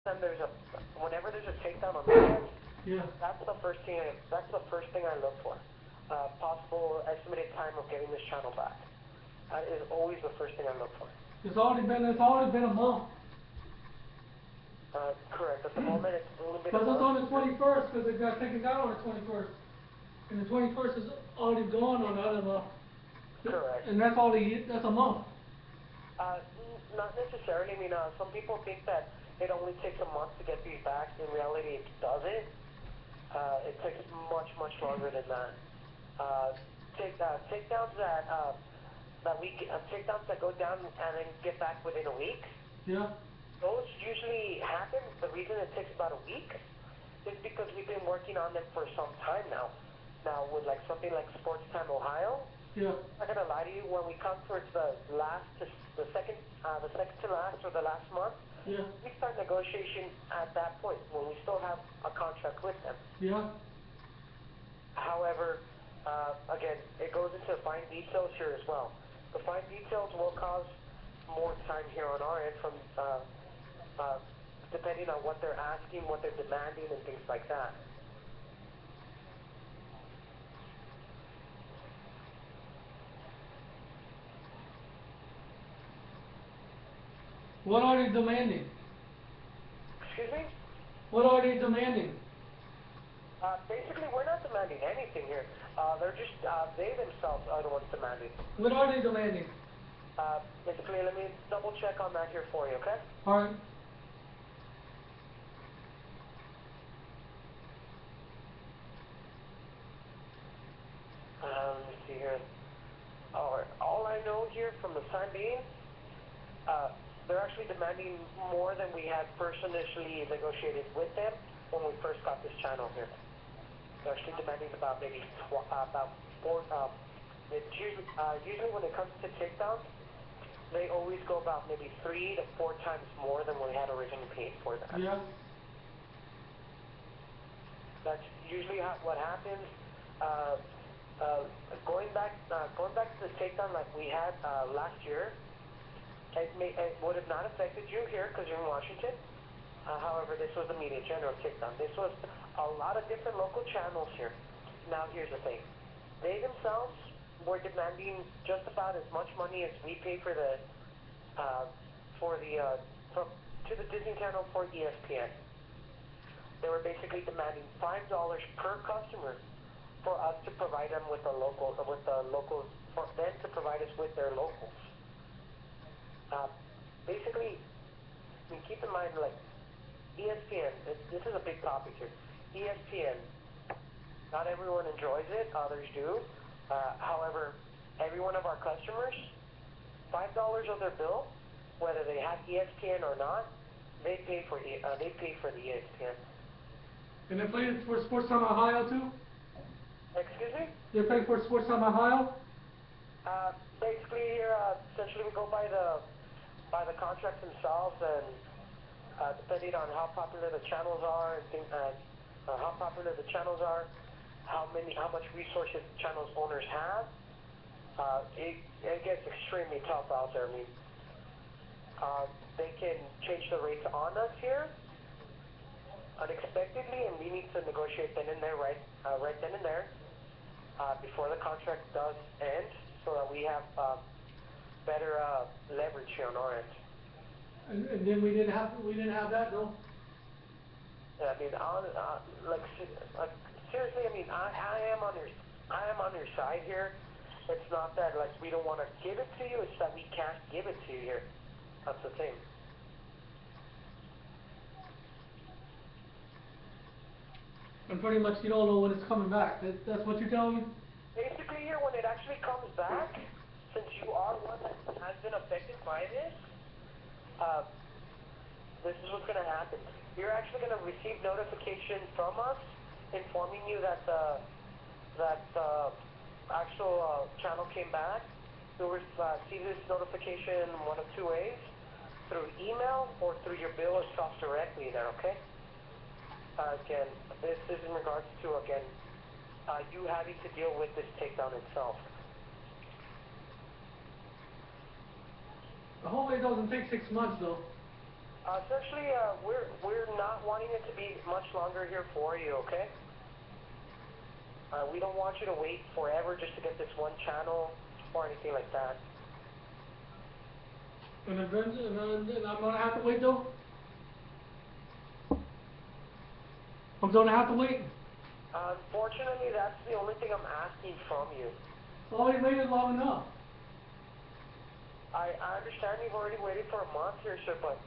time whenever there's a takedown on my end, Yeah. that's the first thing I look for. Possible estimated time of getting this channel back. That is always the first thing I look for. It's already been a month. Correct. At the moment, it's only been Because a it's on month. the 21st, because it got taken down on the 21st. And the 21st is already gone on out of Correct. And that's that's a month. Not necessarily. I mean, some people think that it only takes a month to get these back. In reality, it doesn't. It takes much longer than that. Takedowns takedowns that go down and then get back within a week. Yeah. Those usually happen. The reason it takes about a week is because we've been working on them for some time now. Now with like something like Sports Time Ohio. Yeah. I'm not gonna lie to you. When we come towards the second to last or the last month, yeah, we start negotiation at that point when we still have a contract with them. Yeah. However, again, it goes into fine details here as well. The fine details will cause more time here on our end from depending on what they're asking, what they're demanding, and things like that. What are they demanding? Excuse me? What are they demanding? Basically, we're not demanding anything here. They're just, they themselves are the ones demanding. What are they demanding? Basically, let me double check on that here for you, okay? Alright. Let me see here. All I know here from the time being, they're actually demanding more than we had first initially negotiated with them when we first got this channel here. They're actually demanding about maybe about four. Usually when it comes to takedowns, they always go about maybe 3 to 4 times more than we had originally paid for that. Yeah. That's usually what happens. Going back to the takedown like we had last year, it would have not affected you here because you're in Washington. However, this was the media general takedown. This was a lot of different local channels here. Now, here's the thing. They themselves were demanding just about as much money as we pay to the Disney Channel for ESPN. They were basically demanding $5 per customer for us to provide them with for them to provide us with their locals. Basically, I mean, keep in mind, like, ESPN, this is a big topic here. ESPN, not everyone enjoys it, others do. However, every one of our customers, $5 of their bill, whether they have ESPN or not, they pay for the ESPN. And they pay for Sports Time Ohio too? Excuse me? They pay for Sports Time Ohio? Basically here, essentially we go by the contracts themselves, and depending on how popular the channels are and how much resources channels owners have, it gets extremely tough out there. I mean, they can change the rates on us here unexpectedly, and we need to negotiate then and there, right then and there, before the contract does end, so that we have better leverage here on our end. And then we didn't have that, no? Yeah, I mean, seriously, I mean, I am on your side here. It's not that like we don't want to give it to you; it's that we can't give it to you here. That's the thing. And pretty much you don't know when it's coming back. That's what you're telling me? Basically here, when it actually comes back, since you are one that has been affected by this, this is what's going to happen. You're actually going to receive notification from us informing you that the actual channel came back. You'll receive this notification one of two ways, through email or through your bill itself directly there, okay? Again, this is in regards to, you having to deal with this takedown itself. Hopefully it doesn't take 6 months though. Essentially, we're not wanting it to be much longer here for you, okay? We don't want you to wait forever just to get this one channel or anything like that. And I'm gonna have to wait though? I'm gonna have to wait? Unfortunately, that's the only thing I'm asking from you. I've already waited long enough. I understand you've already waited for a month here, sir, but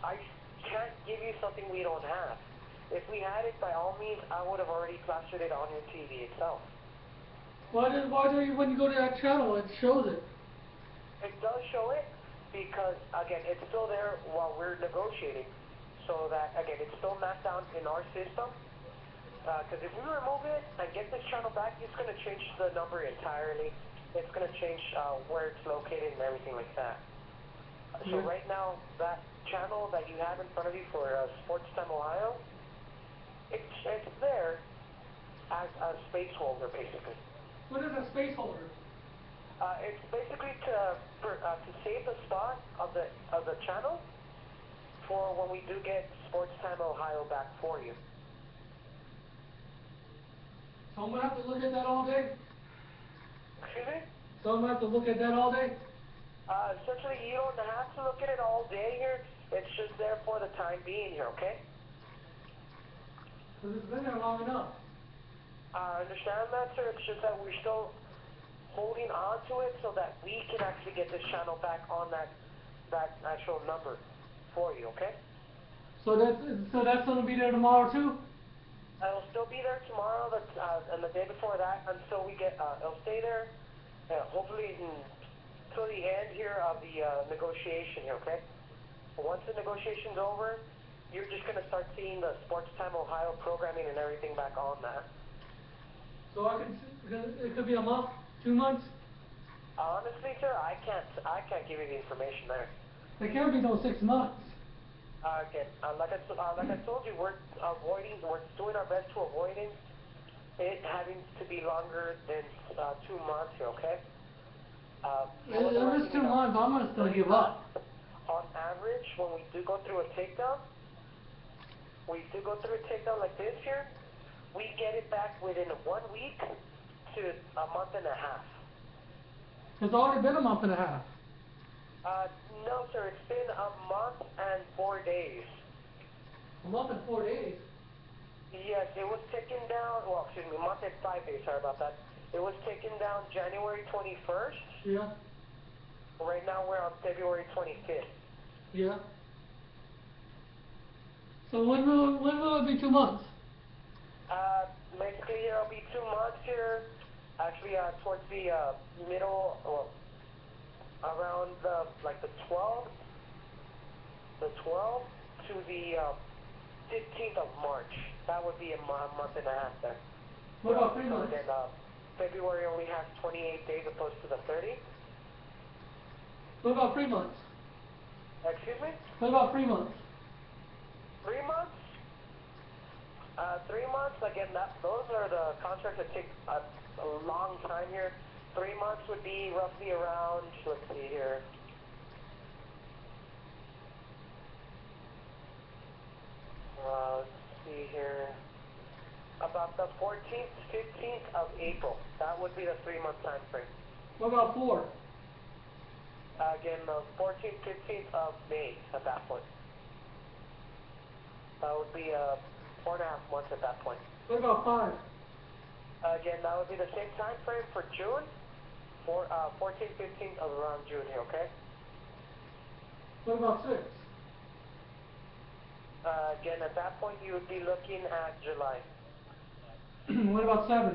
I can't give you something we don't have. If we had it, by all means, I would have already plastered it on your TV itself. Why do you, when you go to that channel, it shows it? It does show it because, again, it's still there while we're negotiating. So that, again, it's still mapped down in our system. Because if we remove it and get this channel back, it's going to change the number entirely. It's going to change where it's located and everything like that. So right now, that channel that you have in front of you for Sports Time Ohio, it's there as a space holder, basically. What is a space holder? It's basically to save the spot of the channel for when we do get Sports Time Ohio back for you. So I'm gonna have to look at that all day? Excuse me? So I'm gonna have to look at that all day? Essentially, you don't have to look at it all day here. It's just there for the time being here, okay? Because it's been there long enough. I understand that, sir. It's just that we're still holding on to it so that we can actually get this channel back on that actual number for you, okay? So that's gonna be there tomorrow too? It'll still be there tomorrow, and the day before that, until we get, it'll stay there, hopefully until the end here of the negotiation here, okay? Once the negotiation's over, you're just going to start seeing the Sports Time Ohio programming and everything back on that. So it could be a month, 2 months? Honestly, sir, I can't give you the information there. It can't be no 6 months. Okay, like I told you, we're doing our best to avoid it having to be longer than 2 months here, okay? If it's 2 months, I'm just gonna give up. On average, when we do go through a takedown, like this here, we get it back within 1 week to a month and a half. It's already been a month and a half. No, sir, it's been a month and 4 days. A month and 4 days? Yes, it was taken down, well, excuse me, a month and 5 days, sorry about that. It was taken down January 21st. Yeah. Right now we're on February 25th. Yeah. So when will it be 2 months? Basically, it'll be 2 months here. Actually, towards the middle, well, around the 12th to the 15th of March. That would be a month and a half there. What about 3 months? Again, February only has 28 days opposed to the 30. What about 3 months? Excuse me? What about 3 months? 3 months? 3 months, again, those are the contracts that take a long time here. 3 months would be roughly around, let's see here. Let's see here. About the 14th, 15th of April. That would be the 3-month time frame. What about 4? Again, the 14th, 15th of May at that point. That would be 4.5 months at that point. What about 5? Again, that would be the same time frame for June, 14th, 15th of around June here, okay? What about 6? Again, at that point, you would be looking at July. What about 7?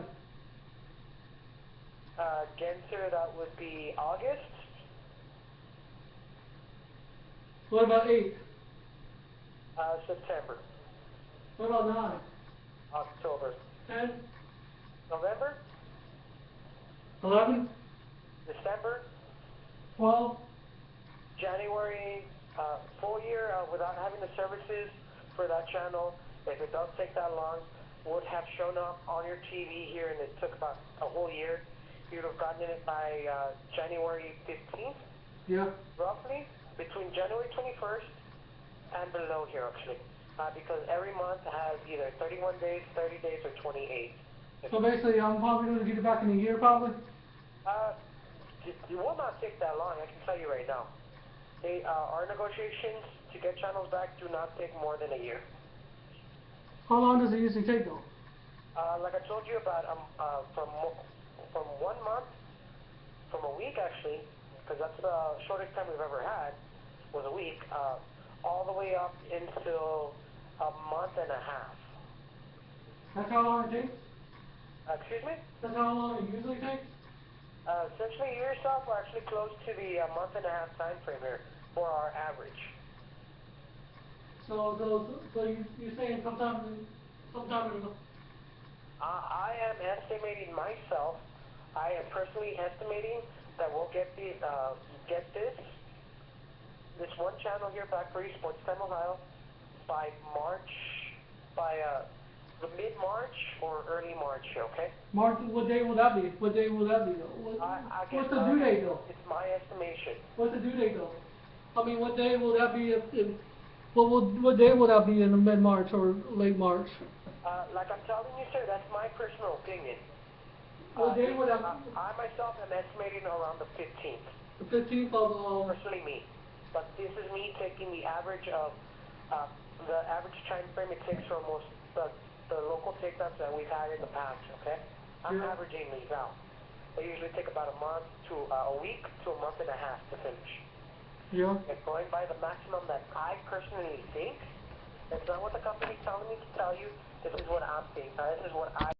Again, sir, that would be August. What about 8? September. What about 9? October. 10? November. 11? December. 12? January, full year without having the services for that channel, if it does take that long, would have shown up on your TV here, and it took about a whole year. You'd have gotten it by January 15th, Yeah. roughly, between January 21st and below here actually, because every month has either 31 days, 30 days, or 28. So basically, I'm probably going to get it back in a year, probably? It will not take that long, I can tell you right now. Our negotiations to get channels back do not take more than a year. How long does it usually take, though? Like I told you about, from 1 month, from a week actually, because that's the shortest time we've ever had, was a week, all the way up until a month and a half. That's how long it takes? Excuse me? That's how long it usually takes? Essentially, you yourself are actually close to the month and a half time frame here for our average. So you're saying sometime in the... I am estimating myself, I am personally estimating that we'll get this one channel here back for you, Sports Time Ohio, by the mid-March or early March, okay? March, what day will that be? What day will that be, though? What's the due date, though? It's my estimation. What's the due date, though? I mean, what day will that be what day will that be in the mid-March or late March? Like I'm telling you, sir, that's my personal opinion. What day would that I myself am estimating around the 15th. The 15th of... Personally me. But this is me taking the average of, the average time frame it takes for most, the local takedowns that we've had in the past, okay? I'm averaging these out. They usually take about a month to a week to a month and a half to finish. Yeah. And going by the maximum that I personally think, it's not what the company's telling me to tell you, this is what I'm thinking, this is what I